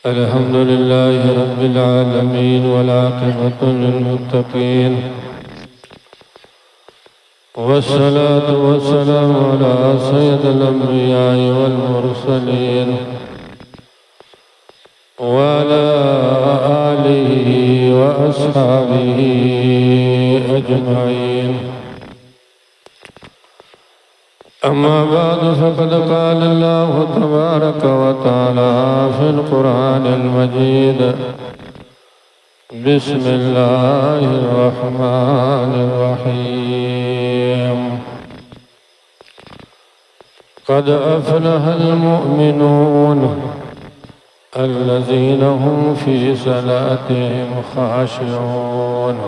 الحمد لله رب العالمين والعاقبة للمتقين والصلاة والسلام على سيد الأنبياء والمرسلين وعلى آله وأصحابه أجمعين. أما بعد فقد قال الله تبارك وتعالى في القرآن المجيد: بسم الله الرحمن الرحيم. قد أفلح المؤمنون الذين هم في صلاتهم خاشعون.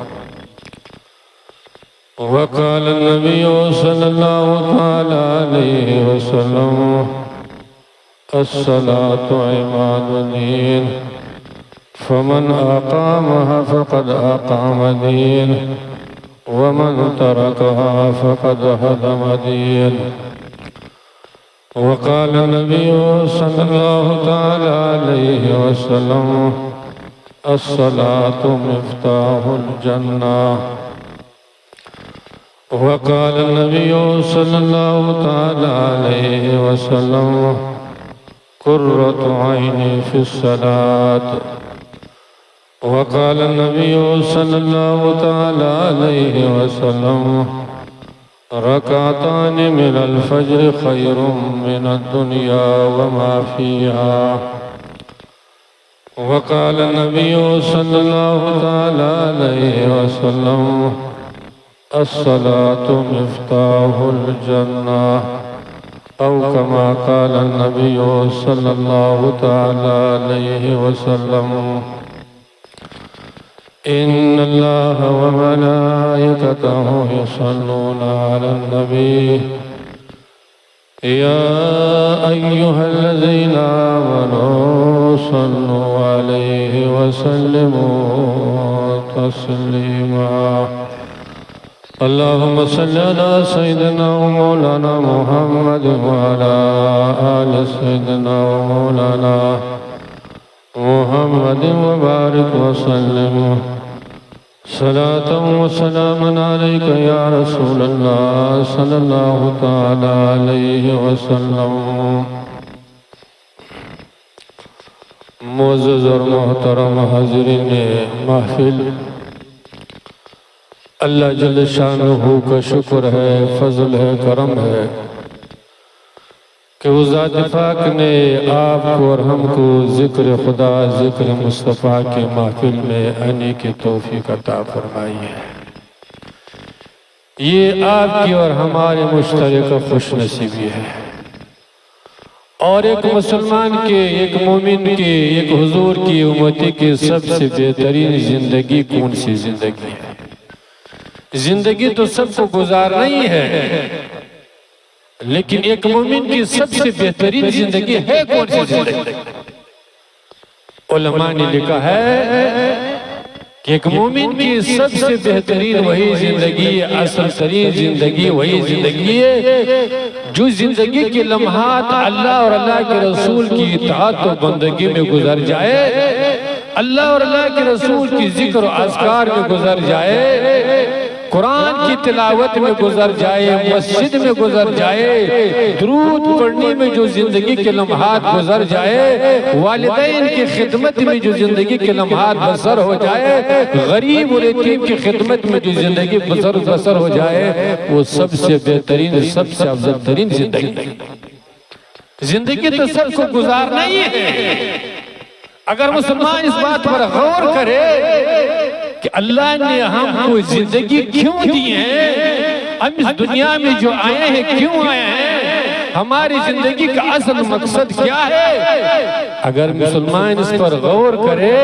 وقال النبي صلى الله تعالى عليه وسلم: الصلاة عماد الدين، فمن أقامها فقد أقام الدين، ومن تركها فقد هدم الدين. وقال النبي صلى الله تعالى عليه وسلم: الصلاة مفتاح الجنة. وقال النبي صلى الله تعالى عليه وسلم: قرة عيني في الصلاة. وقال النبي صلى الله تعالى عليه وسلم: ركعتان من الفجر خير من الدنيا وما فيها. وقال النبي صلى الله تعالى عليه وسلم: الصلاة مفتاح الجنة، أو كما قال النبي صلى الله تعالى عليه وسلم: إن الله وملائكته يصلون على النبي يا أيها الذين آمنوا صلوا عليه وسلموا تسليما. اللهم صل على سيدنا ومولانا محمد وعلى آل سيدنا ومولانا محمد وبارك وسلم صلاة وسلاما عليك يا رسول الله صلى الله تعالى عليه وسلم. معزز اور محترم حاضرین محفل، اللہ جل شانہ کا شکر ہے، فضل ہے، کرم ہے کہ وہ ذات پاک نے آپ کو اور ہم کو ذکر خدا، ذکر مصطفیٰ کے محفل میں آنے کی توفیق عطا فرمائی ہے. یہ آپ کی اور ہمارے مشترکہ خوش نصیبی ہے. اور ایک مسلمان کے، ایک مومن کے، ایک حضور کی امتی کی سب سے بہترین زندگی کون سی زندگی ہے؟ زندگی تو سب کو گزارنا ہی ہے، لیکن ایک مومن کی سب سے بہترین زندگی ہے کون سی زندگی؟ علماء نے لکھا ہے کہ ایک مومن کی سب سے بہترین وہی زندگی، اصل ترین زندگی وہی زندگی ہے جو زندگی کے لمحات اللہ اور اللہ کے رسول کی اطاعت و بندگی میں گزر جائے، اللہ اور اللہ کے رسول کی ذکر و اذکار میں گزر جائے، قرآن کی تلاوت میں گزر جائے، مسجد میں گزر جائے، درود پڑھنے میں جو زندگی کے لمحات گزر جائے، والدین کی خدمت میں جو زندگی کے لمحات بسر ہو جائے، غریب اور یتیم کی خدمت میں جو زندگی بسر ہو جائے، وہ سب سے بہترین، سب سے افضل ترین زندگی. زندگی تو سب کو گزارنا ہی ہے. اگر مسلمان اس بات پر غور کرے کہ اللہ نے ہم کو زندگی کیوں دی ہے، ہم اس دنیا میں جو آئے ہیں کیوں آئے ہیں، ہماری زندگی کا اصل مقصد کیا ہے، اگر مسلمان اس پر غور کرے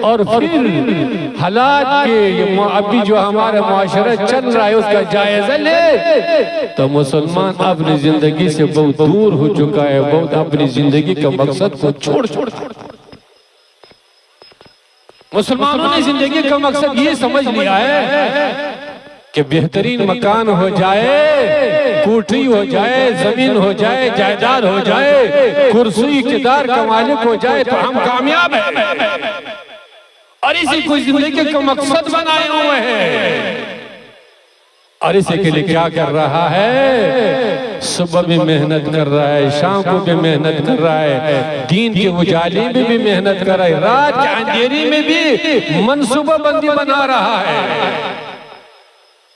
اور پھر حالات کے ابھی جو ہمارا معاشرہ چل رہا ہے اس کا جائزہ لے، تو مسلمان اپنی زندگی سے بہت دور ہو چکا ہے، بہت اپنی زندگی کا مقصد کو چھوڑ. مسلمانوں نے زندگی کا مقصد یہ سمجھ لیا ہے کہ بہترین مکان ہو جائے، کوٹھی ہو جائے، زمین ہو جائے، جائیداد ہو جائے، کرسی اقتدار کا مالک ہو جائے تو ہم کامیاب ہیں، اور اسی کو زندگی کا مقصد بنائے ہوئے ہیں۔ اور اسی کے لیے کیا کر رہا ہے؟ صبح بھی محنت کر رہا ہے، شام کو بھی محنت کر رہا ہے، دین کے اجالے میں بھی محنت کر رہا ہے، رات کے اندھیرے میں بھی منصوبہ بندی بنا رہا ہے۔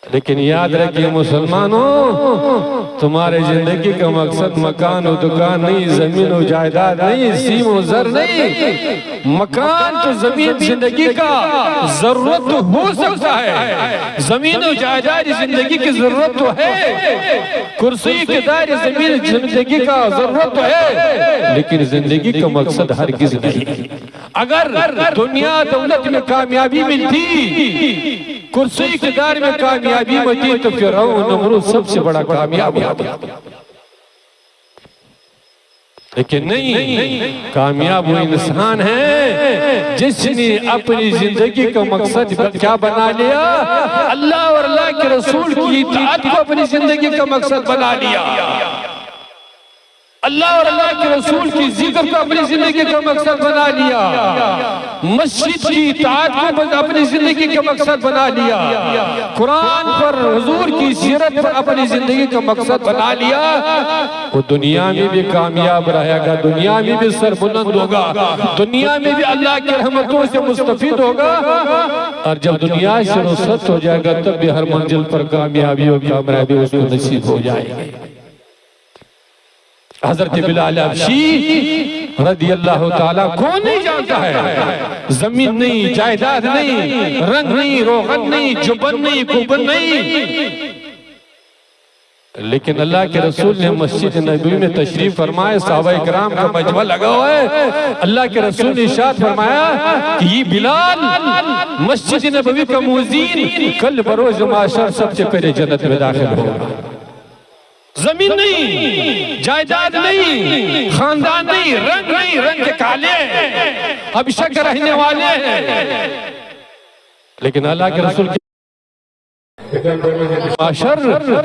لیکن یاد رکھیے مسلمانوں، تمہارے زندگی کا مقصد مکان و دکان نہیں، زمین و جائیداد نہیں، سیم و زر نہیں۔ مکان تو زمین زندگی کا ضرورت ہو سکتا ہے، زمین و جائیداد زندگی کی ضرورت تو ہے، کرسی اقتدار زمین زندگی کا ضرورت تو ہے، لیکن زندگی کا مقصد ہرگز نہیں۔ اگر دنیا دولت میں کامیابی ملتی، کرسی اقتدار میں کامیابی ملتی، تو فرعون نمرود سب سے بڑا کامیاب ہوتا۔ لیکن نہیں، کامیاب وہ انسان ہے جس نے اپنی زندگی کا مقصد کیا بنا لیا؟ اللہ اور اللہ کے رسول کی اطاعت کو اپنی زندگی کا مقصد بنا لیا، اللہ اور اللہ کے رسول کی ذکر کو اپنی زندگی کا مقصد بنا لیا، مسجد کی اطاعت کو اپنی زندگی کا مقصد بنا لیا، قرآن پر حضور کی سیرت پر اپنی زندگی کا مقصد بنا لیا، وہ دنیا میں بھی کامیاب رہے گا، دنیا میں بھی سربلند ہوگا، دنیا میں بھی اللہ کی رحمتوں سے مستفید ہوگا، اور جب دنیا سے رخصت ہو جائے گا تب بھی ہر منزل پر کامیابی و کامیابی اس کو نصیب ہو جائے گی۔ حضرت بلال حبشی رضی اللہ تعالیٰ کون نہیں جانتا ہے؟ زمین نہیں، جائیداد نہیں، رنگ نہیں، روغن نہیں، جبن نہیں، کوبن نہیں، لیکن اللہ کے رسول نے مسجد نبوی میں تشریف فرمائے، صحابہ اکرام کا مجمع لگا ہوا ہے، اللہ کے رسول نے ارشاد فرمایا کہ یہ بلال مسجد نبوی کا مؤذن کل بروز محشر سب سے پہلے جنت میں داخل ہوگا۔ زمین نہیں، جائیداد نہیں، خاندان نہیں، رنگ کے کالے اب شک رہنے والے ہیں، لیکن اللہ کے رسول کی معاشر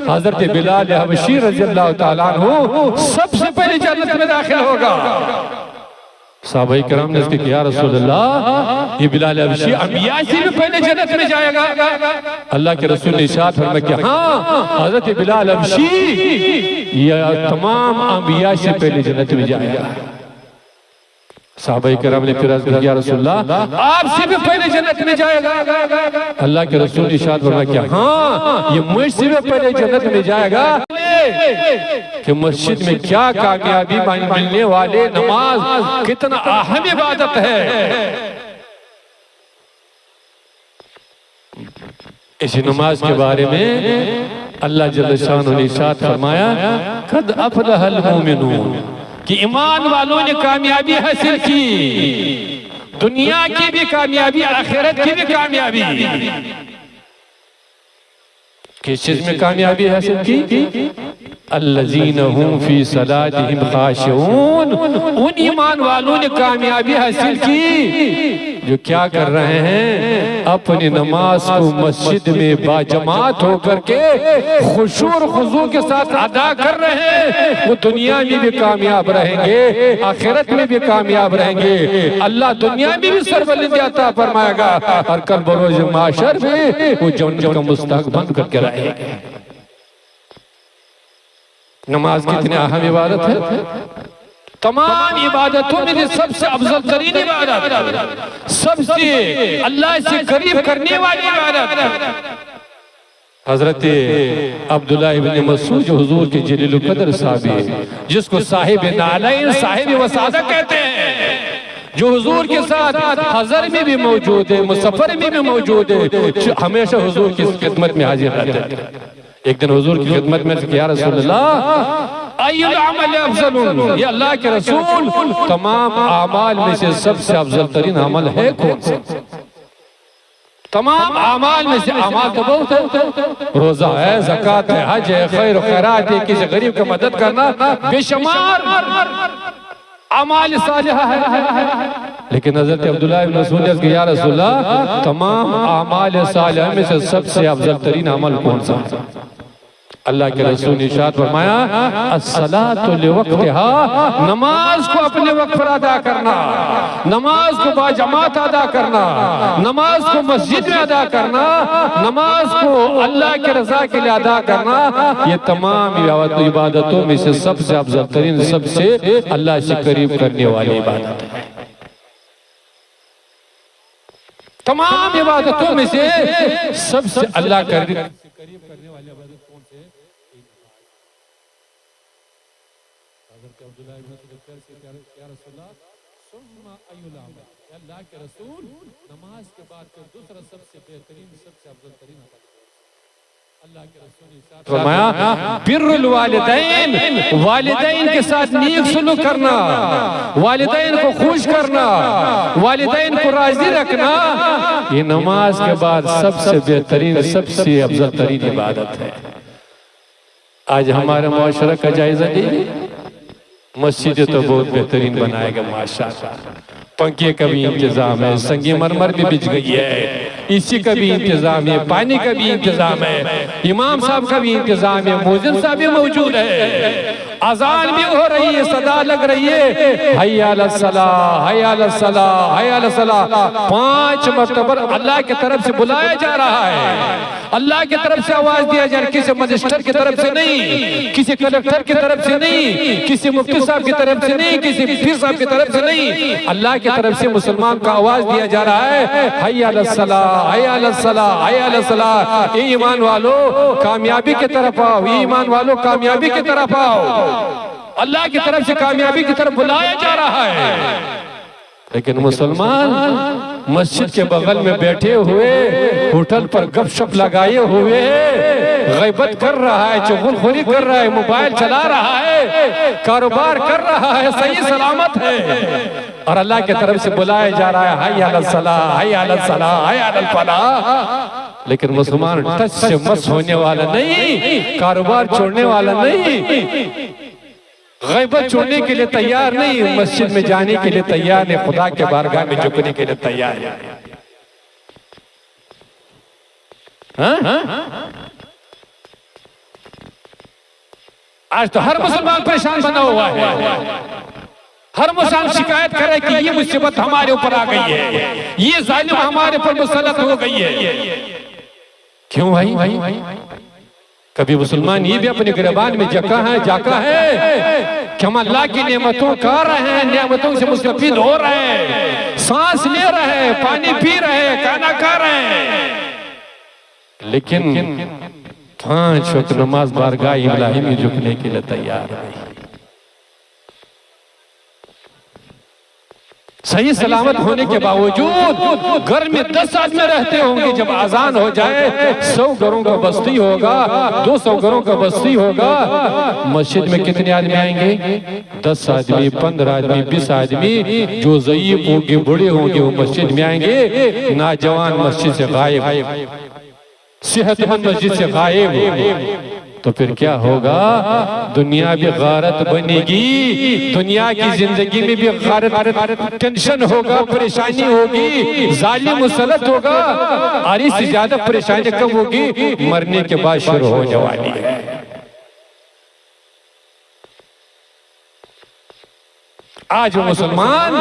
حضرت بلال حبشی رضی اللہ تعالیٰ عنہ سب سے پہلے جنت میں داخل ہوگا۔ صحابہ کرام نے اس کے کہا یا رسول اللہ، یہ بلال حبشی انبیاء سے بھی پہلے جنت میں جائے گا؟ اللہ کے رسول نے ارشاد فرمایا کہ ہاں، حضرت بلال حبشی یہ تمام انبیاء سے پہلے جنت میں جائے گا۔ صحابہ کرام نے پھر عرض کیا یا رسول اللہ، آپ سے بھی پہلے جنت میں جائے گا؟ اللہ کے رسول نے ارشاد فرمایا کہ ہاں، یہ مجھ سے بھی پہلے جنت میں جائے گا۔ کہ مسجد میں کیا کامیابی ملنے والے، نماز کتنا اہم عبادت ہے۔ اسی نماز کے بارے میں اللہ جل شانہ نے ارشاد فرمایا قد افلح المؤمنون، کہ ایمان والوں نے کامیابی حاصل کی، دنیا کی بھی کامیابی، آخرت کی بھی کامیابی۔ کس چیز میں کامیابی حاصل کی؟ الذین هم فی صلاتہم خاشعون، ان ایمان والوں نے کامیابی حاصل کی جو کیا کر رہے ہیں؟ اپنی نماز کو مسجد میں باجماعت ہو کر کے خشوع و خضوع کے ساتھ ادا کر رہے ہیں، وہ دنیا میں بھی کامیاب رہیں گے، آخرت میں بھی کامیاب رہیں گے، اللہ دنیا میں بھی سربلندی عطا فرمائے گا، اور کل بروز محشر میں وہ جنت کا مستحق بن کر کے رہے گے۔ نماز کتنی اہم عبادت ہے؟ تمام عبادتوں میں سب سے افضل ترین عبادت، سب سے اللہ سے قریب کرنے والی عبادت۔ حضرت عبداللہ ابن مسعود جو حضور کے جلیل القدر صحابی، جس کو صاحب نعلین، صاحب وسادہ کہتے ہیں، جو حضور کے ساتھ حضر میں بھی موجود ہے، مسافر میں بھی موجود ہے، ہمیشہ حضور کی خدمت میں حاضر رہتے ہیں۔ ایک دن حضور کی خدمت میں کہ یا رسول اللہ، ای العمل افضل، یا اللہ کے رسول تمام اعمال میں سے سب سے افضل ترین عمل ہے کون سا؟ تمام اعمال میں سے اعمال تو بہت ہے، روزہ ہے، زکوٰۃ ہے، حج ہے، خیر و خیرات ہے، کسی غریب کا مدد کرنا، بے شمار اعمال صالحہ ہے، لیکن حضرت عبداللہ ابن مسعود نے کہا یا رسول اللہ، تمام اعمال صالحہ میں سے سب سے افضل ترین عمل کون سا؟ اللہ کے رسول نے ارشاد فرمایا الصلاۃ لوقتها، نماز کو اپنے وقت پر ادا کرنا، نماز کو باجماعت ادا کرنا، نماز کو مسجد میں ادا کرنا، نماز کو اللہ کے رضا کے لیے ادا کرنا، یہ تمام عبادتوں میں سے سب سے افضل ترین، سب سے اللہ سے قریب کرنے والی عبادت ہے۔ تمام عبادتوں میں سے سب سے اللہ قریب کرنے والی عبادت کون سے؟ حضرت عبداللہ ابن مسعود سے یا رسول اللہ ثم ای العمل، اللہ کے رسول نماز کے بعد کا دوسرا سب سے بہترین، سب سے افضل ترین عبادت اللہ کے رسول نے فرمایا بر الوالدین، والدین کے ساتھ نیک سلوک کرنا، والدین کو خوش کرنا، والدین کو راضی رکھنا، یہ نماز کے بعد سب سے بہترین، سب سے افضل ترین عبادت ہے۔ آج ہمارے معاشرہ کا جائزہ لیجیے، مسجد تو بہت بہترین بنائے گا ماشاءاللہ، پنکھے کا بھی انتظام ہے، سنگ مرمر بھی بچ گئی ہے، اسی کا بھی انتظام ہے، پانی کا بھی انتظام ہے، امام صاحب کا بھی انتظام ہے، مؤذن صاحب بھی موجود ہے، اذان بھی ہو رہی ہے، صدا لگ رہی ہے، حی علی الصلاۃ، حی علی الصلاۃ، حی علی الصلاۃ، 5 مرتبہ اللہ کی طرف سے بلایا جا رہا ہے، اللہ کی طرف سے آواز دیا جا رہا ہے، کسی مجسٹر کی طرف سے نہیں، کسی کلکٹر کی طرف سے نہیں، کسی مفتی صاحب کی طرف سے نہیں، کسی پیر صاحب کی طرف سے نہیں، اللہ کی طرف سے مسلمان کا آواز دیا جا رہا ہے، حی علی الصلاۃ، حی علی الصلاۃ، حی علی الصلاۃ، اے ایمان والو کامیابی کی طرف آؤ، اے ایمان والو کامیابی کی طرف آؤ، اللہ کی طرف سے کامیابی کی طرف بلایا جا رہا ہے۔ لیکن مسلمان مسجد کے بغل میں بیٹھے ہوئے، ہوٹل پر گپ شپ لگائے ہوئے، غیبت کر رہا ہے، چغل خوری کر رہا ہے، موبائل چلا رہا ہے، کاروبار کر رہا ہے، صحیح سلامت ہے، اور اللہ کی طرف سے بلایا جا رہا ہے حی علی الصلاۃ، حی علی الصلاۃ، حی علی الفلاح، لیکن مسلمان ٹچ سے مس ہونے والا نہیں، کاروبار چھوڑنے والا نہیں، غیبت چھوڑنے کے لیے تیار نہیں، مسجد میں جانے کے لیے تیار نہیں، خدا کے بارگاہ میں جھکنے کے لیے تیار ہے۔ آج تو ہر مسلمان پریشان بنا ہوا ہے، ہر مسلمان شکایت کرے کہ یہ مصیبت ہمارے اوپر آ گئی ہے، یہ ظالم ہمارے پر مسلط ہو گئی ہے۔ کیوں بھائی؟ کبھی مسلمان یہ بھی اپنے گریبان میں جاکا ہے کہ ہم اللہ کی نعمتوں کھا رہے ہیں، نعمتوں سے مستفید ہو رہے ہیں، سانس لے رہے ہیں، پانی پی رہے ہیں، کھانا کھا رہے ہیں، لیکن 5 وقت نماز بارگاہ الہی میں جھکنے کے لیے تیار نہیں۔ صحیح سلامت ہونے کے باوجود گھر میں 10 آدمی رہتے ہوں گے، جب اذان ہو جائے 100 گھروں کا بستی ہوگا، 200 گھروں کا بستی ہوگا، مسجد میں کتنے آدمی آئیں گے؟ 10 آدمی، 15 آدمی، 20 آدمی، جو ضعیف ہوں گے، بڑے ہوں گے، وہ مسجد میں آئیں گے، نوجوان مسجد سے غائب، صحت مند مسجد سے غائب، تو پھر کیا ہوگا؟ دنیا بھی غارت بنے گی، دنیا کی زندگی میں بھی غارت، ٹینشن ہوگا، پریشانی ہوگی، ظالم مسلط ہوگا، اور اس سے زیادہ پریشانی کب ہوگی؟ مرنے کے بعد شروع ہونے والی ہے۔ آج مسلمان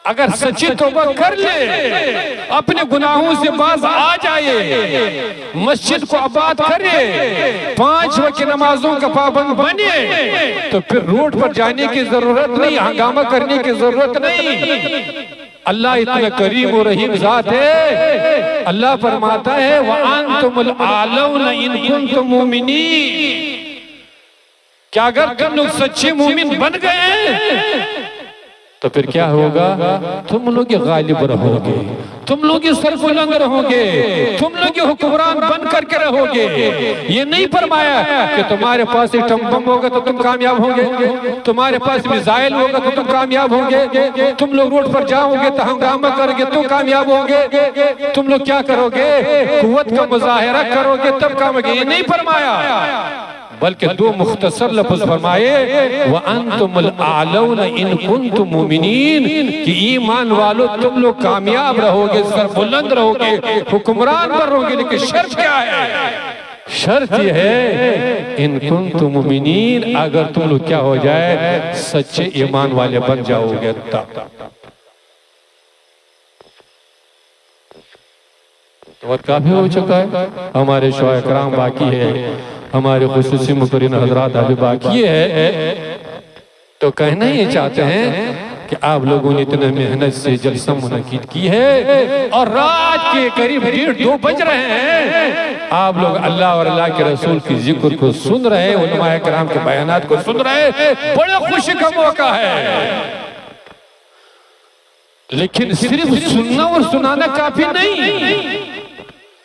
اگر سچی توبہ کر لے، اپنے گناہوں سے باز آ جائے، مسجد کو آباد کرے، 5 وقت نمازوں کا پابند بنے، تو پھر روڈ پر جانے کی ضرورت نہیں، ہنگامہ کرنے کی ضرورت نہیں۔ اللہ اتنا کریم و رحیم ذات ہے، اللہ فرماتا ہے وَأَنْتُمُ الْأَعْلَوْنَ إِن كُنتُم مُؤْمِنِينَ، کیا اگر تم لوگ سچے مومن بن گئے تو پھر کیا ہوگا؟ تم لوگ غالب رہو گے، تم لوگ سربلند رہو گے، تم لوگ حکمران بن کر کے رہو گے۔ یہ نہیں فرمایا کہ تمہارے پاس ایک بم ہوگا تو تم کامیاب ہوں گے، تمہارے پاس میزائل ہوگا تو تم کامیاب ہوں گے، تم لوگ روڈ پر جاؤ گے تو ہنگامہ کرو گے تو کامیاب ہوں گے، تم لوگ کیا کرو گے؟ قوت کا مظاہرہ کرو گے تب کامیاب ہوگے۔ یہ نہیں فرمایا، بلکہ 2 مختصر لفظ فرمائے وَأَنْتُمُ الْأَعْلَوْنَ إِن كُنْتُم مُؤْمِنِينَ، کہ ایمان والو تم لوگ کامیاب رہو گے، سربلند رہو گے، حکمران رہو گے، لیکن شرط کیا ہے؟ شرط یہ ہے ان کنتم مومنین، اگر تم لوگ کیا ہو جائے سچے ایمان والے بن جاؤ گے تب۔ وقت کافی ہو چکا ہے، ہمارے شعراء کرام باقی ہے، ہمارے خصوصی مقررین حضرات ابھی باقی ہے، تو کہنا یہ چاہتے ہیں کہ آپ لوگوں نے اتنا محنت سے جلسہ منعقد کی ہے اور رات کے قریب 1:30-2 بج رہے ہیں، آپ لوگ اللہ اور اللہ کے رسول کی ذکر کو سن رہے ہیں، علماء کرام کے بیانات کو سن رہے ہیں، بڑے خوشی کا موقع ہے۔ لیکن صرف سننا اور سنانا کافی نہیں،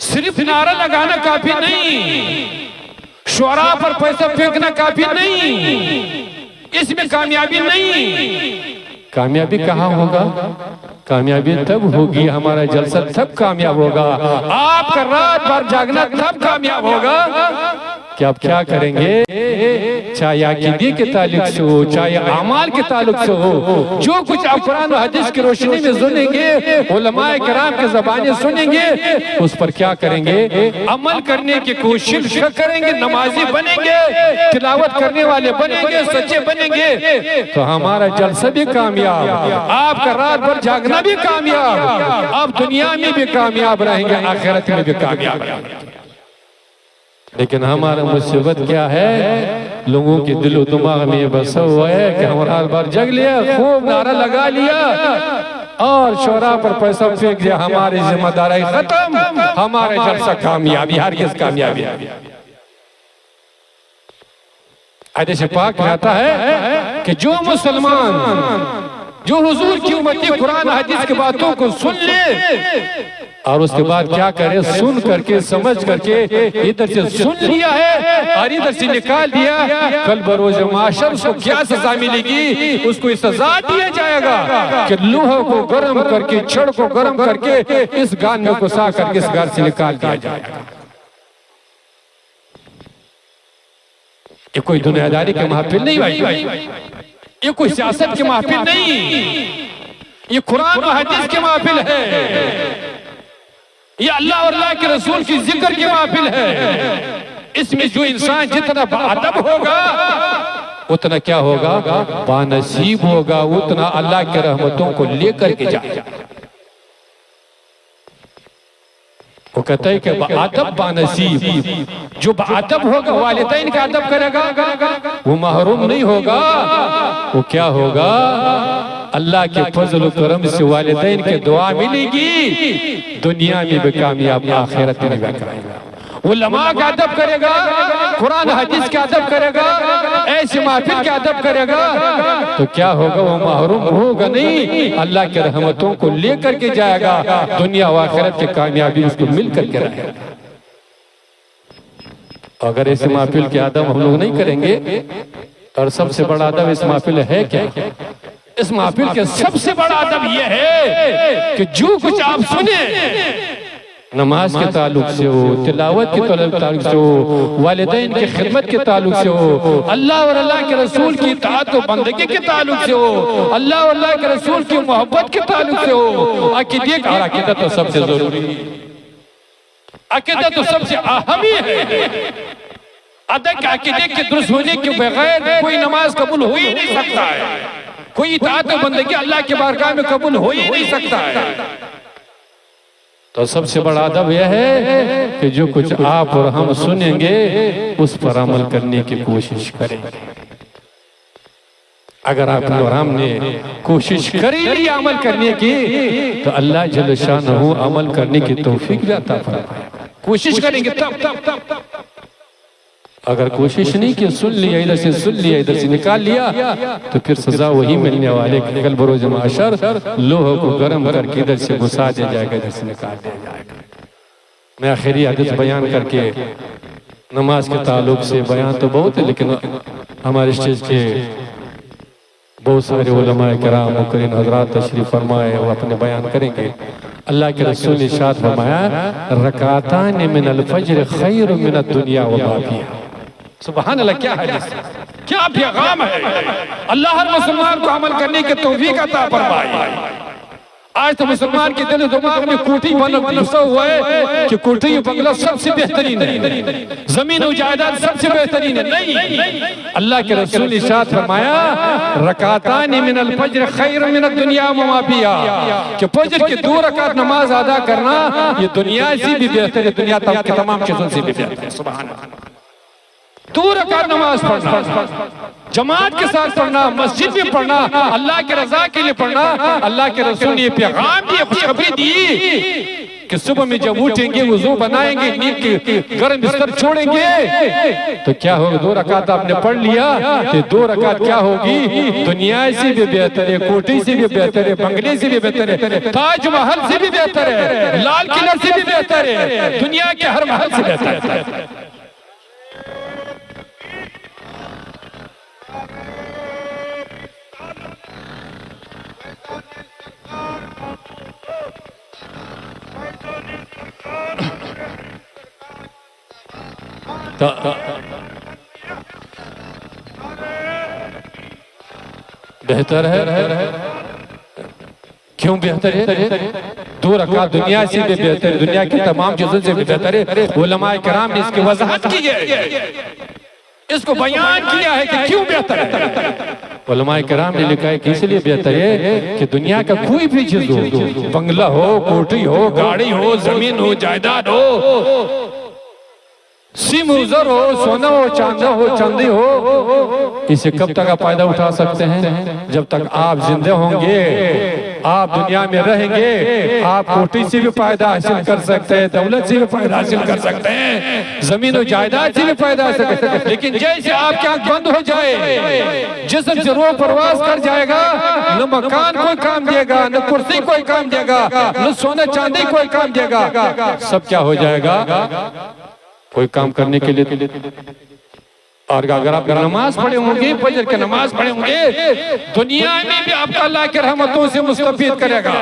صرف نعرہ لگانا کافی نہیں، شعراء پر پیسہ پھینکنا کافی نہیں، اس میں کامیابی نہیں۔ کامیابی کہاں ہوگا؟ کامیابی تب ہوگی، ہمارا جلسہ تب کامیاب ہوگا، آپ کا رات بھر جاگنا تب کامیاب ہوگا کہ آپ کیا کریں گے، چاہے عقیدے کے تعلق سے ہو، چاہے اعمال کے تعلق سے ہو، جو کچھ آپ قرآن و حدیث کی روشنی میں سنیں گے، علماء کرام کی زبانیں سنیں گے، اس پر کیا کریں گے، عمل کرنے کی کوشش کریں گے، نمازی بنیں گے، تلاوت کرنے والے بنیں گے، سچے بنیں گے، تو ہمارا جلسہ بھی کامیاب، آپ کا رات بھر جاگنا بھی کامیاب، آپ دنیا میں بھی کامیاب رہیں گے، آخرت میں بھی کامیاب رہیں گے۔ لیکن ہمارا مصیبت کیا ہے، لوگوں کے دل و دماغ میں یہ بسا ہوا ہے کہ ہم رات بھر جگ لیا، خوب نعرہ لگا لیا اور شعراء پر پیسہ پھینک دیا، ہماری ذمہ داری ختم، ہمارے جلسہ کامیابی، ہرگز کامیابی۔ حدیث پاک میں آتا ہے کہ جو مسلمان جو حضور کی امتی قرآن حدیث کی باتوں کو سن لے اور اس کے بعد کیا کرے، سن کر کے سمجھ کر کے ادھر سے سن لیا ہے اور ادھر سے نکال دیا، کل بروز معاشر اس کو کیا سزا ملے گی، اس کو سزا دیا جائے گا کہ لوہے کو گرم کر کے، چھڑ کو گرم کر کے اس گان میں گھسا کر کے اس گھر سے نکال دیا جائے گا۔ یہ کوئی دنیا داری کے محفل نہیں بھائی، یہ کوئی سیاست کی محفل نہیں، یہ قرآن و حدیث کی محفل ہے، یہ اللہ اور اللہ کے رسول کی ذکر کی محفل ہے۔ اس میں جو انسان جتنا باادب ہوگا اتنا کیا ہوگا، بانصیب ہوگا، اتنا اللہ کے رحمتوں کو لے کر کے جائے گا۔ وہ کہتا ہے کہ باادب بانصیب، جو باادب ہوگا والدین کا ادب کرے گا وہ محروم نہیں ہوگا، وہ کیا ہوگا، اللہ کے فضل و کرم سے والدین کے دعا ملے گی، دنیا میں بھی کامیاب، آخرت میں بھی کامیاب۔ علماء کا ادب کرے گا، قرآن حدیث کا ادب کرے گا، ایسے محفل کا ادب کرے گا تو کیا ہوگا، وہ محروم ہوگا نہیں، اللہ کے رحمتوں کو لے کر کے جائے گا، دنیا و آخرت کی کامیابی اس کو مل کر کے رہے گا۔ اگر ایسے محفل کے ادب ہم لوگ نہیں کریں گے، اور سب سے بڑا ادب اس محفل ہے کیا، اس محفل کے سب سے بڑا ادب یہ ہے کہ جو کچھ آپ سنیں، نماز کے تعلق سے ہو، تلاوت کے تعلق سے ہو، والدین کی خدمت کے تعلق سے ہو، اللہ اور اللہ کے رسول کی اطاعت و بندگی کے تعلق سے ہو، اللہ اور اللہ کے رسول کی محبت کے تعلق سے ہو، عقیدہ تو سب سے ضروری ہے، عقیدہ تو سب سے اہم ہے۔ عقیدے کے درست ہونے کے بغیر کوئی نماز قبول ہو ہی نہیں سکتا ہے، کوئی اطاعت و بندگی اللہ کے بارگاہ میں قبول ہو ہی نہیں سکتا ہے۔ تو سب سے بڑا ادب یہ ہے کہ جو کچھ آپ اور ہم سنیں گے اس پر عمل کرنے کی کوشش کریں گے۔ اگر آپ اور ہم نے کوشش کری لی عمل کرنے کی تو اللہ جل شانہ عمل کرنے کی توفیق بھی عطا فرمائے گا۔ کوشش کریں گے تب، اگر کوشش نہیں کی، سن لیا ادھر سے، سن لیا ادھر سے، نکال لیا تو پھر سزا وہی ملنے والے کہ کل بروز معاشر لوہوں کو گرم کر کے ادھر سے گھسا دیا جائے گا، ادھر سے نکال دیا جائے گا۔ میں آخری حدیث بیان کر کے نماز کے تعلق سے، بیان تو بہت ہے لیکن ہمارے اسٹیج کے بہت سارے علماء کرام مقررین حضرات تشریف فرمائے، وہ اپنے بیان کریں گے۔ اللہ کے رسول نے ارشاد فرمایا، رکعتان من الفجر خیر من الدنیا وما فیہا۔ سبحان اللہ، کیا حدیث، کیا پیغام ہے۔ اللہ ہر مسلمان کو عمل کرنے کے توفیق عطا فرمائے۔ آج تو مسلمان کے دل و دماغ میں کوٹھی بسا ہوا ہے کہ کوٹھی بنگلہ سب سے بہترین ہے، زمین و جائیداد سب سے بہترین ہے۔ نہیں، اللہ کے رسول ارشاد فرمایا رکعتان من الفجر خیر من الدنیا وما فیہا، کہ فجر کے 2 رکعت نماز ادا کرنا یہ دنیا سے بھی بہتر ہے، دنیا کی تمام چیزوں سے بھی بہتر ہے۔ سبحان اللہ، 2 رکعت نماز پڑھنا، جماعت کے ساتھ پڑھنا، مسجد میں پڑھنا، اللہ کے رضا کے لیے پڑھنا۔ اللہ کے رسول نے یہ پیغام دی، خوشخبری دی کہ صبح میں جب اٹھیں گے، وضو بنائیں گے، نیند کے گرم بستر چھوڑیں گے تو کیا ہوگا؟ 2 رکعت آپ نے پڑھ لیا کہ 2 رکعت کیا ہوگی؟ دنیا سے بھی بہتر ہے، کوٹھی سے بھی بہتر ہے، بنگلے سے بھی بہتر ہے، تاج محل سے بھی بہتر ہے، لال قلعہ سے بھی بہتر ہے، دنیا کے ہر محل سے بہتر ہے۔ بہتر ہے، کیوں بہتر ہے؟ 2 رکعت دنیا سے بھی بہتر ہے، دنیا کی تمام چیزوں سے بھی بہتر ہے۔ علماء کرام نے اس کی وضاحت کی ہے، اس کو بیان کیا ہے کہ کیوں بہتر ہے۔ علماء کرام نے لکھا ہے کہ اس لیے بہتر ہے کہ دنیا کا کوئی بھی چیز ہو، بنگلہ ہو، کوٹھی ہو، گاڑی ہو، زمین ہو، جائیداد ہو، سیم ہو، زر ہو، سونا ہو، چاندہ ہو، چاندی ہو، اسے کب تک آپ فائدہ اٹھا سکتے ہیں؟ جب تک آپ زندہ ہوں گے، آپ دنیا میں رہیں گے، آپ کوٹھی سے بھی فائدہ حاصل کر سکتے ہیں، دولت سے بھی فائدہ حاصل کر سکتے ہیں، زمین و جائیداد سے بھی فائدہ حاصل کر سکتے ہیں۔ لیکن جیسے آپ کی آنکھ بند ہو جائے، جسم سے روح پرواز کر جائے گا، نہ مکان کوئی کام دے گا، نہ کرسی کوئی کام دے گا، نہ سونا چاندی کوئی کام دے گا، سب کیا ہو جائے گا؟ کوئی کام کرنے کے لیے۔ اور اگر آپ نماز پڑھے ہوں گے، فجر کی نماز پڑھے ہوں گے، دنیا میں بھی آپ کو اللہ کے رحمتوں سے مستفید کرے گا،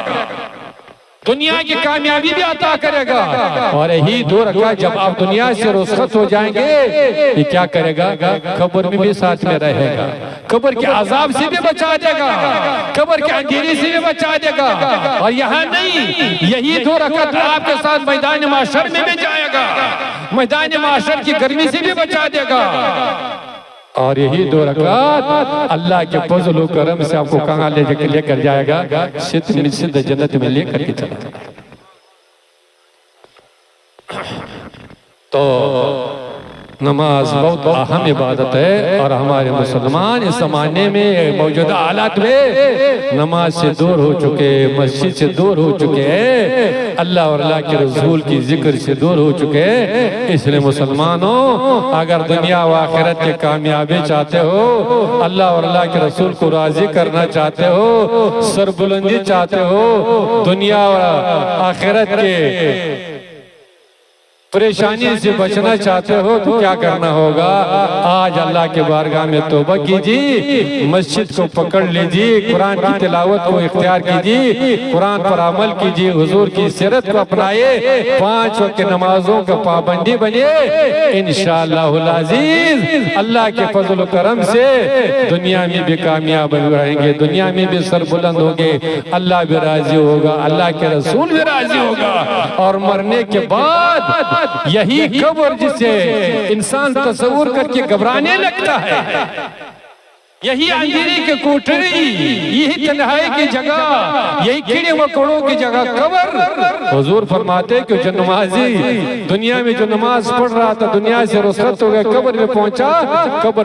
دنیا کی کامیابی بھی عطا کرے گا۔ اور یہی 2 رکعت جب آپ دنیا سے رخصت ہو جائیں گے، یہ کیا کرے گا؟ قبر میں بھی ساتھ میں رہے گا، قبر کے عذاب سے بھی بچا دے گا، قبر کے اندھیرے سے بھی بچا دے گا۔ اور یہاں نہیں، یہی 2 رکعت آپ کے ساتھ میدان محشر میں بھی جائے گا، میدان محشر کی گرمی سے بھی بچا دے گا۔ اور یہی 2 رکعت اللہ کے فضل و کرم سے آپ کو کہاں لے کر جائے گا؟ سدھ جنت میں لے کر کے چلا جائے گا۔ تو نماز بہت اہم عبادت ہے، اور ہمارے مسلمان اس زمانے میں موجودہ حالات میں نماز سے دور ہو چکے، مسجد سے دور ہو چکے ہیں، اللہ اور اللہ کے رسول کی ذکر سے دور ہو چکے ہیں۔ اس لیے مسلمانوں، اگر دنیا و آخرت کے کامیابی چاہتے ہو، اللہ اور اللہ کے رسول کو راضی کرنا چاہتے ہو، سربلندی چاہتے ہو، دنیا و آخرت کے پریشانی سے بچنا چاہتے ہو، تو کیا کرنا ہوگا؟ آج اللہ کے بارگاہ میں توبہ کیجیے، مسجد کو پکڑ لیجیے، قرآن کی تلاوت کو اختیار کیجیے، قرآن پر عمل کیجیے، حضور کی سیرت کو اپنائے، 5 وقت نمازوں کا پابندی بنیے، انشاءاللہ العزیز اللہ کے فضل و کرم سے دنیا میں بھی کامیاب رہیں گے، دنیا میں بھی سربلند ہوگے، اللہ بھی راضی ہوگا، اللہ کے رسول بھی راضی ہوگا۔ اور مرنے کے بعد یہی قبر جسے انسان تصور کر کے گھبرانے لگتا ہے، یہی اندھیرے کی کوٹری، یہی تنہائی کی جگہ، یہی کیڑے مکوڑوں کی جگہ قبر۔ حضور فرماتے کہ جو نمازی دنیا میں جو نماز پڑھ رہا تھا، دنیا سے رخصت ہو گیا، قبر میں پہنچا، قبر